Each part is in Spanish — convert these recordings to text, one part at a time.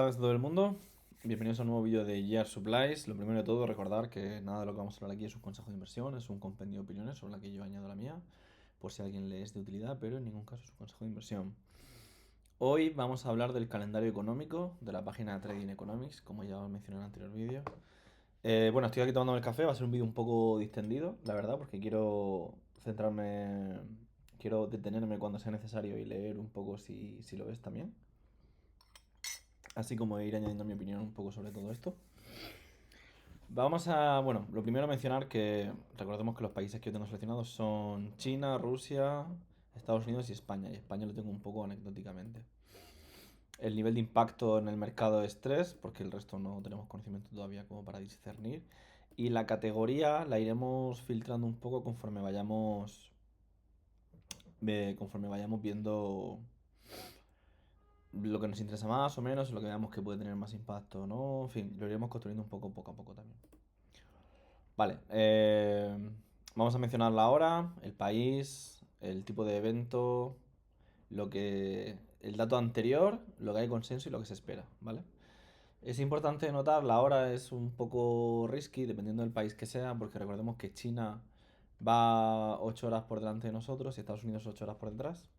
Hola a todo el mundo, bienvenidos a un nuevo vídeo de Year Supplies. Lo primero de todo, recordar que nada de lo que vamos a hablar aquí es un consejo de inversión, es un compendio de opiniones sobre la que yo añado la mía, por si a alguien le es de utilidad, pero en ningún caso es un consejo de inversión. Hoy vamos a hablar del calendario económico de la página Trading Economics, como ya os mencioné en el anterior vídeo. Bueno, estoy aquí tomando el café, va a ser un vídeo un poco distendido, la verdad, porque quiero centrarme, quiero detenerme cuando sea necesario y leer un poco si lo ves también. Así como ir añadiendo mi opinión un poco sobre todo esto. Bueno, lo primero mencionar que recordemos que los países que yo tengo seleccionados son China, Rusia, Estados Unidos y España. Y España lo tengo un poco anecdóticamente. El nivel de impacto en el mercado es 3, porque el resto no tenemos conocimiento todavía como para discernir. Y la categoría la iremos filtrando un poco conforme vayamos viendo lo que nos interesa más o menos, lo que veamos que puede tener más impacto o no. En fin, lo iremos construyendo un poco a poco también. Vale, vamos a mencionar la hora, el país, el tipo de evento, el dato anterior, lo que hay consenso y lo que se espera, ¿vale? Es importante notar, la hora es un poco risky dependiendo del país que sea, porque recordemos que China va 8 horas por delante de nosotros y Estados Unidos 8 horas por detrás.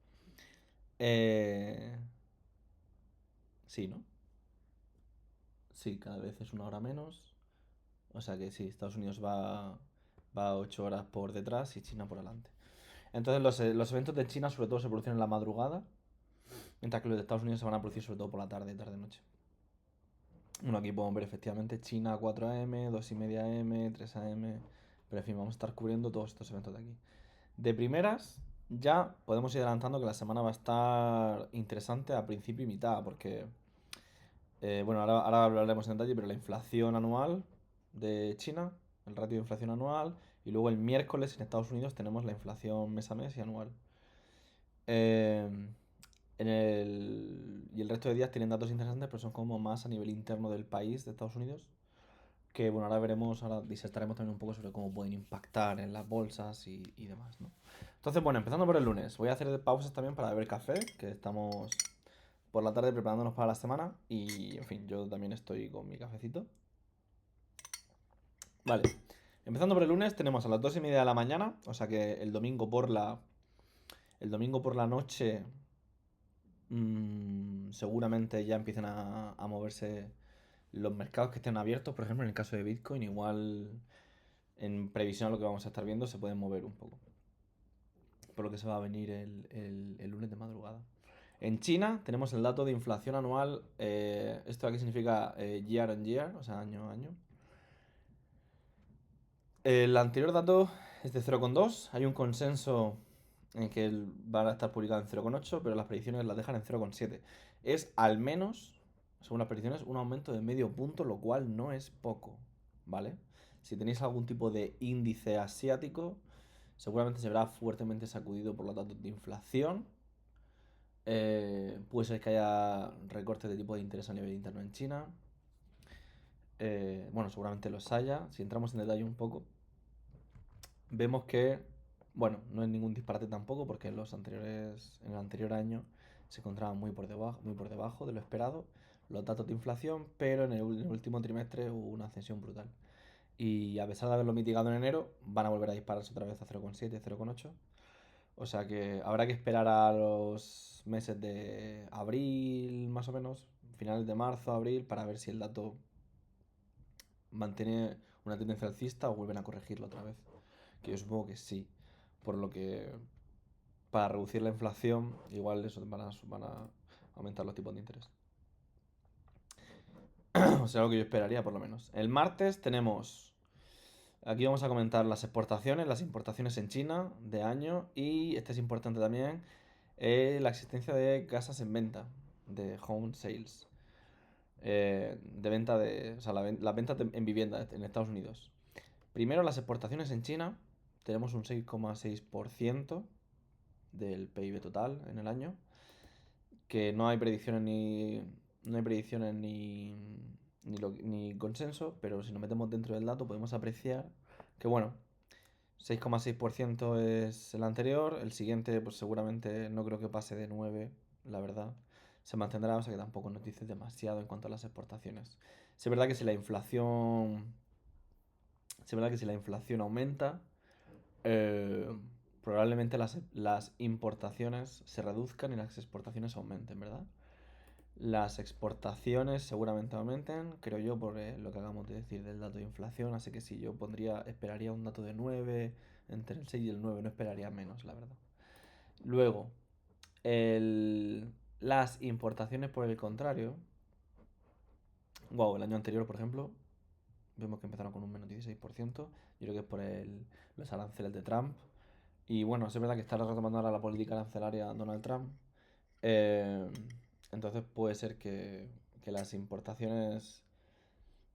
Eh, sí, ¿no? Sí, cada vez es una hora menos. O sea que sí, Estados Unidos va 8 horas por detrás y China por delante. Entonces los eventos de China sobre todo se producen en la madrugada, mientras que los de Estados Unidos se van a producir sobre todo por la tarde, tarde-noche. Bueno, aquí podemos ver efectivamente China 4 AM, 2:30 AM, 3 AM, pero en fin, vamos a estar cubriendo todos estos eventos de aquí. De primeras, ya podemos ir adelantando que la semana va a estar interesante a principio y mitad, porque, bueno, ahora hablaremos en detalle, pero la inflación anual de China, el ratio de inflación anual, y luego el miércoles en Estados Unidos tenemos la inflación mes a mes y anual. Eh, y el resto de días tienen datos interesantes, pero son como más a nivel interno del país de Estados Unidos. Que bueno, ahora veremos, ahora disertaremos también un poco sobre cómo pueden impactar en las bolsas y demás, ¿no? Entonces, bueno, empezando por el lunes, voy a hacer pausas también para beber café, que estamos por la tarde preparándonos para la semana. Y en fin, yo también estoy con mi cafecito. Vale, empezando por el lunes, tenemos a las 2:30 de la mañana, o sea que el domingo por la noche seguramente ya empiezan a moverse los mercados que estén abiertos. Por ejemplo, en el caso de Bitcoin, igual en previsión a lo que vamos a estar viendo, se pueden mover un poco. Por lo que se va a venir el lunes de madrugada. En China tenemos el dato de inflación anual. Esto aquí significa year on year, o sea, año a año. El anterior dato es de 0,2. Hay un consenso en que van a estar publicados en 0,8, pero las predicciones las dejan en 0,7. Es al menos, según las predicciones, un aumento de medio punto, lo cual no es poco, ¿vale? Si tenéis algún tipo de índice asiático, seguramente se verá fuertemente sacudido por los datos de inflación. Puede ser que haya recortes de tipo de interés a nivel interno en China. Bueno, seguramente los haya. Si entramos en detalle un poco, vemos que, bueno, no es ningún disparate tampoco, porque en el anterior año se encontraban muy por debajo de lo esperado los datos de inflación, pero en el último trimestre hubo una ascensión brutal. Y a pesar de haberlo mitigado en enero, van a volver a dispararse otra vez a 0,7, 0,8. O sea que habrá que esperar a los meses de abril, más o menos, finales de marzo, abril, para ver si el dato mantiene una tendencia alcista o vuelven a corregirlo otra vez. Que yo supongo que sí. Por lo que para reducir la inflación, igual eso van a aumentar los tipos de interés. O sea, lo que yo esperaría por lo menos. El martes tenemos. Aquí vamos a comentar las exportaciones, las importaciones en China de año. Y este es importante también. La existencia de casas en venta. De home sales. De venta de. O sea, las ventas en vivienda en Estados Unidos. Primero, las exportaciones en China. Tenemos un 6,6% del PIB total en el año. Que no hay predicciones ni consenso, pero si nos metemos dentro del dato podemos apreciar que, bueno, 6,6% es el anterior, el siguiente pues seguramente no creo que pase de 9, la verdad. se mantendrá, o sea que tampoco nos dice demasiado en cuanto a las exportaciones. Sí, es verdad que si la inflación, sí, es verdad que si la inflación aumenta, eh, probablemente las importaciones se reduzcan y las exportaciones aumenten, ¿verdad? Las exportaciones seguramente aumenten, creo yo, por lo que acabamos de decir del dato de inflación, así que sí, yo esperaría un dato de 9 entre el 6 y el 9, no esperaría menos, la verdad. Luego, las importaciones, por el contrario, wow, el año anterior, por ejemplo, vemos que empezaron con un menos 16%, yo creo que es por los aranceles de Trump. Y bueno, es verdad que está retomando ahora la política arancelaria Donald Trump. Eh, entonces puede ser que las importaciones.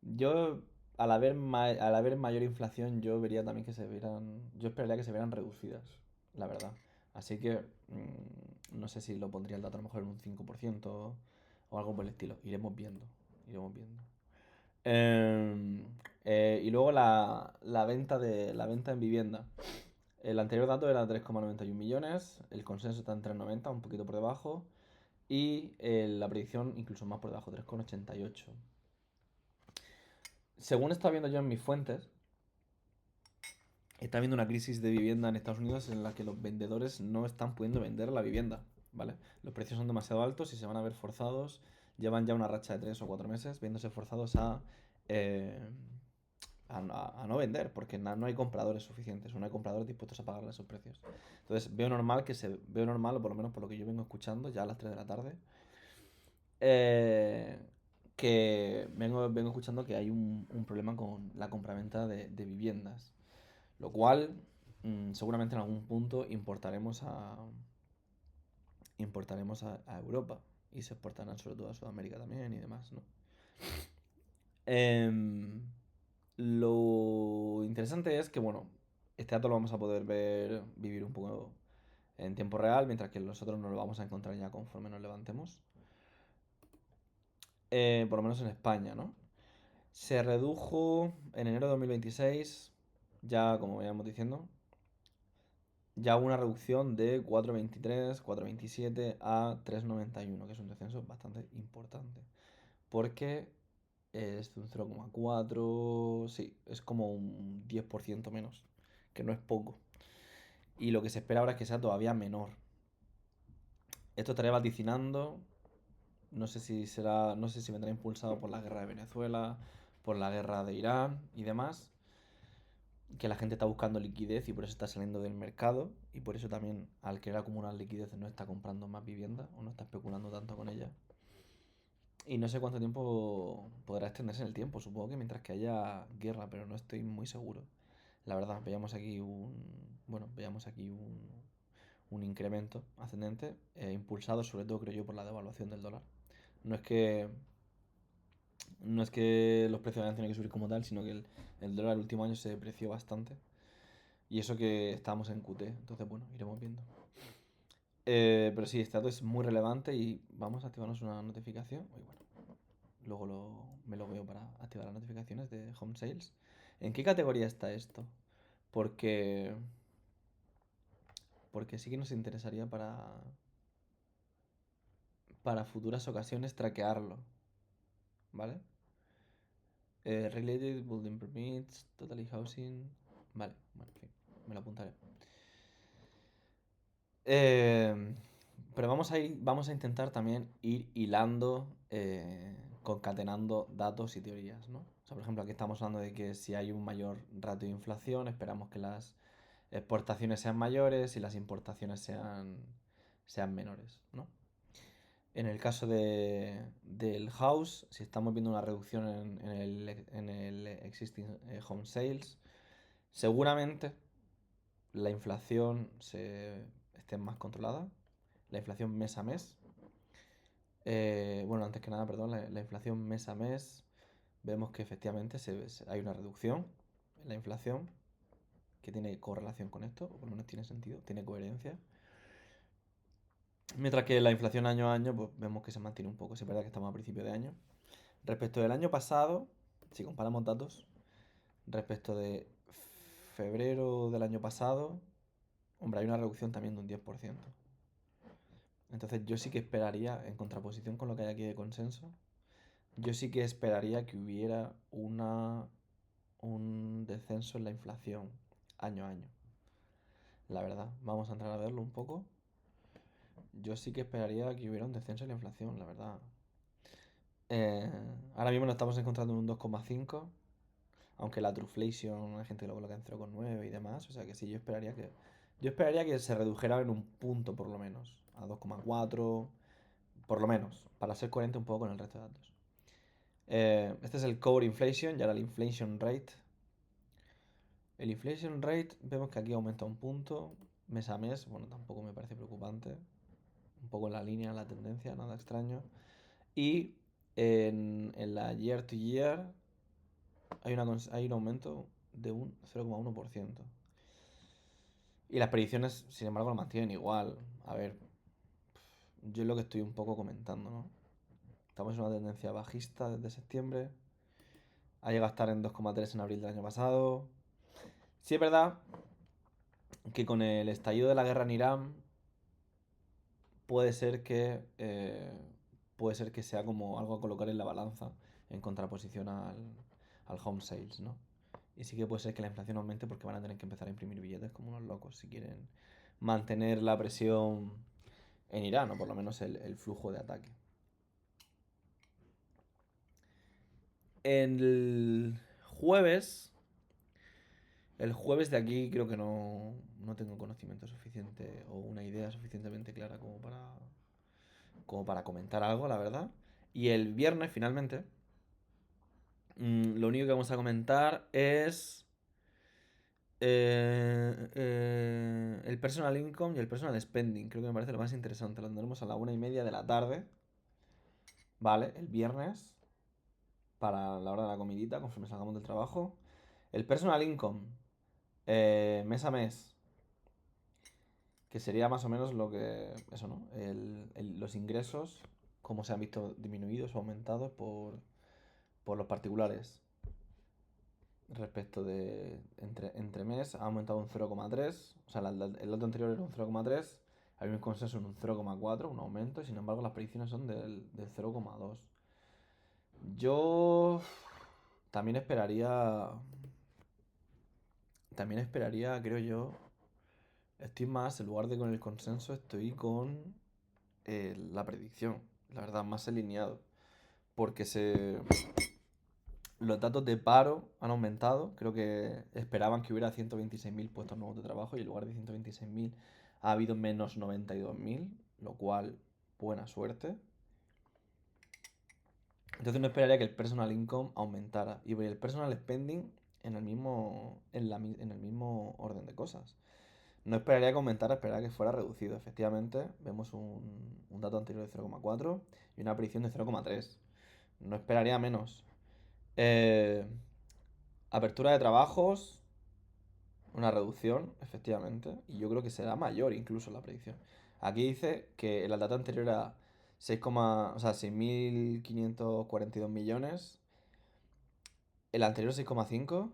Yo, al haber mayor inflación, yo vería también que se vieran. Yo esperaría que se vieran reducidas, la verdad. Así que no sé si lo pondría el dato a lo mejor en un 5% o algo por el estilo. Iremos viendo. Iremos viendo. Y luego la venta en vivienda. El anterior dato era 3,91 millones, el consenso está en 3,90, un poquito por debajo, y la predicción incluso más por debajo, 3,88. Según está viendo yo en mis fuentes, está habiendo una crisis de vivienda en Estados Unidos en la que los vendedores no están pudiendo vender la vivienda, ¿vale? Los precios son demasiado altos y se van a ver forzados, llevan ya una racha de 3 o 4 meses viéndose forzados eh, a no vender, porque no hay compradores suficientes, o no hay compradores dispuestos a pagarle esos precios. Entonces veo normal, o por lo menos por lo que yo vengo escuchando, ya a las 3 de la tarde, eh, que vengo escuchando que hay un problema con la compraventa de viviendas, lo cual seguramente en algún punto importaremos a Europa y se exportarán sobre todo a Sudamérica también y demás, ¿no? Em, lo interesante es que, bueno, este dato lo vamos a poder vivir un poco en tiempo real, mientras que nosotros no lo vamos a encontrar ya conforme nos levantemos. Por lo menos en España, ¿no? Se redujo en enero de 2026, ya como veníamos diciendo, ya hubo una reducción de 4,23, 4,27 a 3,91, que es un descenso bastante importante. Porque es de un 0,4, sí, es como un 10% menos, que no es poco. Y lo que se espera ahora es que sea todavía menor. Esto estaría vaticinando, no sé si vendrá impulsado por la guerra de Venezuela, por la guerra de Irán y demás, que la gente está buscando liquidez y por eso está saliendo del mercado y por eso también al querer acumular liquidez no está comprando más vivienda o no está especulando tanto con ella. Y no sé cuánto tiempo podrá extenderse en el tiempo, supongo que mientras que haya guerra, pero no estoy muy seguro. La verdad, veíamos aquí un incremento ascendente, impulsado sobre todo, creo yo, por la devaluación del dólar. No es que, no es que los precios hayan tenido que subir como tal, sino que el dólar el último año se depreció bastante. Y eso que estábamos en QT, entonces bueno, iremos viendo. Pero sí, este dato es muy relevante y vamos a activarnos una notificación. Uy, bueno, luego me lo veo para activar las notificaciones de Home Sales. ¿En qué categoría está esto? Porque, porque sí que nos interesaría para futuras ocasiones traquearlo, ¿vale? Regulated Building Permits, Totally Housing. Vale, bueno, en fin, me lo apuntaré. Eh, pero vamos a intentar también ir hilando, concatenando datos y teorías, ¿no? O sea, por ejemplo, aquí estamos hablando de que si hay un mayor ratio de inflación, esperamos que las exportaciones sean mayores y las importaciones sean menores, ¿no? En el caso del house, si estamos viendo una reducción en el existing home sales, seguramente la inflación esté más controlada, la inflación mes a mes. Bueno, antes que nada, perdón, la inflación mes a mes, vemos que efectivamente hay una reducción en la inflación que tiene correlación con esto, o por lo menos tiene sentido, tiene coherencia. Mientras que la inflación año a año, pues vemos que se mantiene un poco. Es verdad que estamos a principio de año. Respecto del año pasado, si comparamos datos, respecto de febrero del año pasado, hombre, hay una reducción también de un 10%. Entonces yo sí que esperaría, en contraposición con lo que hay aquí de consenso, yo sí que esperaría que hubiera un descenso en la inflación año a año. La verdad, vamos a entrar a verlo un poco. Yo sí que esperaría que hubiera un descenso en la inflación, la verdad. Eh, Ahora mismo lo estamos encontrando en un 2,5, aunque la Truflation hay gente que lo coloca en 0,9 y demás. O sea que sí, yo esperaría que se redujera en un punto por lo menos, a 2,4, por lo menos, para ser coherente un poco con el resto de datos. Este es el core inflation y ahora el inflation rate. El inflation rate, vemos que aquí aumenta un punto mes a mes. Bueno, tampoco me parece preocupante. Un poco en la línea, la tendencia, nada extraño. Y en la year to year hay un aumento de un 0,1%. Y las predicciones, sin embargo, lo mantienen igual. A ver, yo es lo que estoy un poco comentando, ¿no? Estamos en una tendencia bajista desde septiembre. Ha llegado a estar en 2,3 en abril del año pasado. Sí es verdad que con el estallido de la guerra en Irán puede ser que sea como algo a colocar en la balanza en contraposición al home sales, ¿no? Y sí que puede ser que la inflación aumente porque van a tener que empezar a imprimir billetes como unos locos si quieren mantener la presión en Irán, o por lo menos el flujo de ataque. El jueves, el jueves de aquí creo que no tengo conocimiento suficiente o una idea suficientemente clara como para comentar algo, la verdad. Y el viernes, finalmente, lo único que vamos a comentar es el personal income y el personal spending. Creo que me parece lo más interesante. Lo tendremos a la 1:30 de la tarde, ¿vale? El viernes, para la hora de la comidita, conforme salgamos del trabajo. El personal income, mes a mes, que sería más o menos lo que, eso, ¿no? Los ingresos, cómo se han visto disminuidos o aumentados por los particulares. Respecto de entre mes ha aumentado un 0,3. O sea, el dato anterior era un 0,3. Hay un consenso en un 0,4, un aumento. Y sin embargo, las predicciones son del 0,2. Yo también esperaría. También esperaría, creo yo. Estoy más, en lugar de con el consenso, estoy con la predicción. La verdad, más alineado. Porque los datos de paro han aumentado. Creo que esperaban que hubiera 126.000 puestos nuevos de trabajo y en lugar de 126.000 ha habido menos 92.000, lo cual, buena suerte. Entonces no esperaría que el personal income aumentara y el personal spending en el mismo orden de cosas. No esperaría que aumentara, esperaría que fuera reducido. Efectivamente, vemos un dato anterior de 0,4 y una predicción de 0,3. No esperaría menos. Eh, Apertura de trabajos, una reducción, efectivamente, y yo creo que será mayor incluso la predicción. Aquí dice que el dato anterior era 6.542 millones, el anterior 6,5,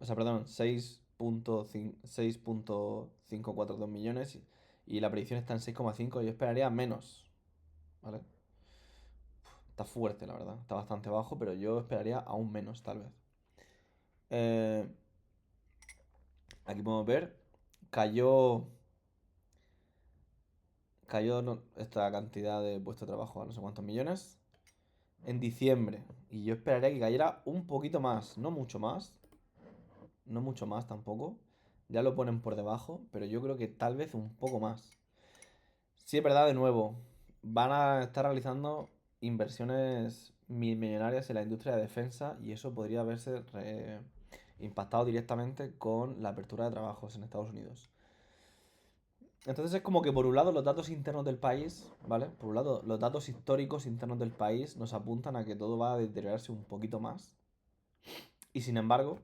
o sea, perdón, 6.542 millones y la predicción está en 6,5. Yo esperaría menos, ¿vale? Está fuerte, la verdad, está bastante bajo, pero yo esperaría aún menos, tal vez. Eh, Aquí podemos ver, cayó esta cantidad de puestos de trabajo a no sé cuántos millones en diciembre. Y yo esperaría que cayera un poquito más, no mucho más, no mucho más tampoco. Ya lo ponen por debajo, pero yo creo que tal vez un poco más. Sí, es verdad, de nuevo, van a estar realizando inversiones millonarias en la industria de defensa y eso podría haberse impactado directamente con la apertura de trabajos en Estados Unidos. Entonces es como que por un lado los datos internos del país, ¿vale? Por un lado los datos históricos internos del país nos apuntan a que todo va a deteriorarse un poquito más. Y sin embargo,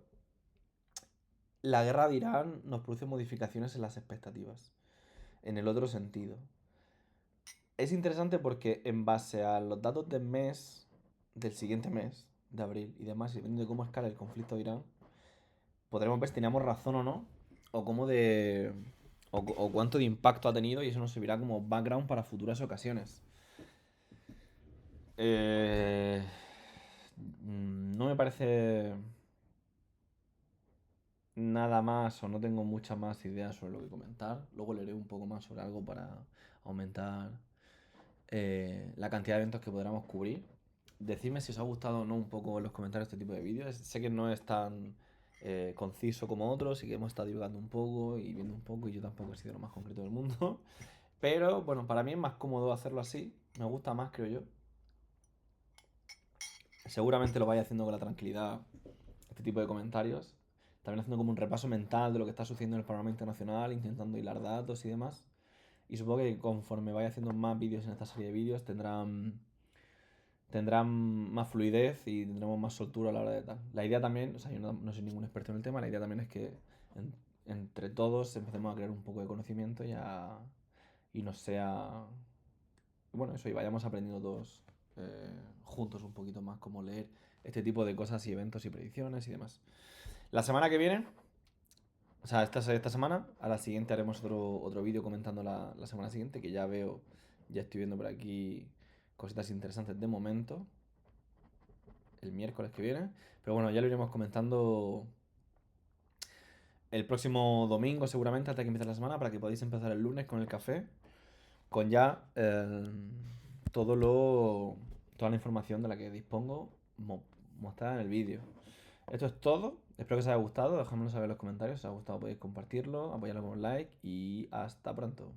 la guerra de Irán nos produce modificaciones en las expectativas. En el otro sentido. Es interesante porque en base a los datos del mes, del siguiente mes, de abril y demás, y dependiendo de cómo escala el conflicto de Irán, podremos ver si teníamos razón o no, o cómo de o cuánto de impacto ha tenido y eso nos servirá como background para futuras ocasiones. Eh, no me parece nada más o no tengo muchas más ideas sobre lo que comentar. Luego leeré un poco más sobre algo para aumentar la cantidad de eventos que podamos cubrir. Decidme si os ha gustado o no un poco en los comentarios este tipo de vídeos. Sé que no es tan conciso como otros y que hemos estado divulgando un poco y viendo un poco y yo tampoco he sido lo más concreto del mundo. Pero bueno, para mí es más cómodo hacerlo así. Me gusta más, creo yo. Seguramente lo vaya haciendo con la tranquilidad este tipo de comentarios. También haciendo como un repaso mental de lo que está sucediendo en el panorama internacional, intentando hilar datos y demás. Y supongo que conforme vaya haciendo más vídeos en esta serie de vídeos tendrán más fluidez y tendremos más soltura a la hora de tal. La idea también, o sea, yo no soy ningún experto en el tema, la idea también es que entre todos empecemos a crear un poco de conocimiento y nos sea... Bueno, eso, y vayamos aprendiendo todos juntos un poquito más cómo leer este tipo de cosas y eventos y predicciones y demás. La semana que viene, o sea, esta semana, a la siguiente haremos otro vídeo comentando la semana siguiente, que ya veo, ya estoy viendo por aquí cositas interesantes de momento, el miércoles que viene. Pero bueno, ya lo iremos comentando el próximo domingo seguramente, antes de que empiece la semana, para que podáis empezar el lunes con el café, con ya toda la información de la que dispongo mostrada en el vídeo. Esto es todo. Espero que os haya gustado. Dejadmelo saber en los comentarios. Si os ha gustado podéis compartirlo, apoyarlo con un like y hasta pronto.